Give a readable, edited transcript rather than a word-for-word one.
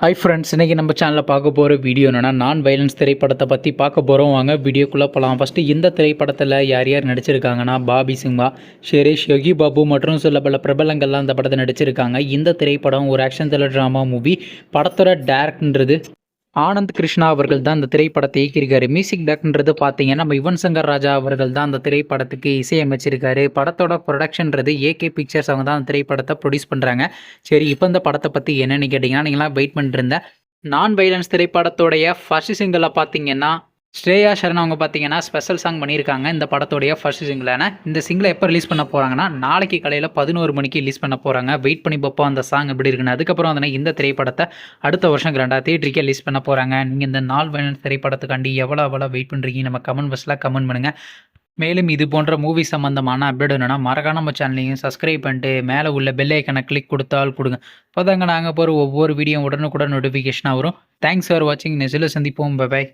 Hi friends, இன்றைக்கி நம்ம சேனலில் பார்க்க போகிற வீடியோ என்னென்னா நான் வைலன்ஸ் திரைப்படத்தை பற்றி பார்க்க போகிறோம். வாங்க வீடியோக்குள்ளே போகலாம். ஃபஸ்ட்டு இந்த திரைப்படத்தில் யார் யார் நடிச்சிருக்காங்கன்னா பாபி சிம்ஹா, ஷெரீஷ், யோகி பாபு மற்றும் சில பல பிரபலங்கள்லாம் இந்த படத்தை நடிச்சிருக்காங்க. இந்த திரைப்படம் ஒரு ஆக்ஷன் த்ரில்லர் ட்ராமா மூவி. படத்தோட டேரக்டர்ன்றது ஆனந்த் கிருஷ்ணா அவர்கள் தான் இந்த திரைப்படத்தை இயக்கியிருக்காரு. மியூசிக் டேரக்டர்ன்றது பார்த்தீங்கன்னா நம்ம யுவன் சங்கர் ராஜா அவர்கள் தான் அந்த திரைப்படத்துக்கு இசையமைச்சிருக்காரு. படத்தோட ப்ரொடக்ஷன்றது ஏகே பிக்சர்ஸ் அவங்க தான் அந்த திரைப்படத்தை ப்ரொடியூஸ் பண்ணுறாங்க. சரி, இப்போ இந்த படத்தை பற்றி என்னென்னு கேட்டிங்கன்னா, நீங்களாம் வெயிட் பண்ணிட்டு நான் வைலன்ஸ் திரைப்படத்தோடைய ஃபர்ஸ்ட் சிங்கிளை பார்த்தீங்கன்னா ஸ்ரேயா சரண் அவங்க பார்த்தீங்கன்னா ஸ்பெஷல் சாங் பண்ணியிருக்காங்க. இந்த படத்தோடைய ஃபர்ஸ்ட் சிங்கிளான இந்த சிங்கிளை எப்போ ரிலீஸ் பண்ண போகிறாங்கன்னா நாளைக்கு காலையில் 11 மணிக்கு ரிலீஸ் பண்ண போகிறாங்க. வெயிட் பண்ணி பார்ப்போம் அந்த சாங் எப்படி இருக்குன்னு. அதுக்கப்புறம் வந்து இந்த திரைப்படத்தை அடுத்த வருஷம் கிராண்டாக தியேட்டருக்கே ரிலீஸ் பண்ண போகிறாங்க. நீங்கள் இந்த நாள் வைலன்ஸ் திரைப்படத்துக்காண்டி எவ்வளோ வெயிட் பண்ணுறீங்க நம்ம கமெண்ட் பாக்ஸில் கமெண்ட் பண்ணுங்கள். மேலும் இது போன்ற மூவி சம்மந்தமான அப்டேட் வேணும்னா மறக்காம நம்ம சேனலையும் சப்ஸ்கிரைப் பண்ணிட்டு மேலே உள்ள பெல் ஐக்கனை கிளிக் கொடுத்தால் கொடுங்க. இப்போ தாங்க நாங்கள் போகிற ஒவ்வொரு வீடியோ உடனுக்குடன் நோட்டிஃபிகேஷனாக வரும். தேங்க்ஸ் ஃபார் வாட்சிங். நெக்ஸ்ட்டில் சந்திப்போம். பை.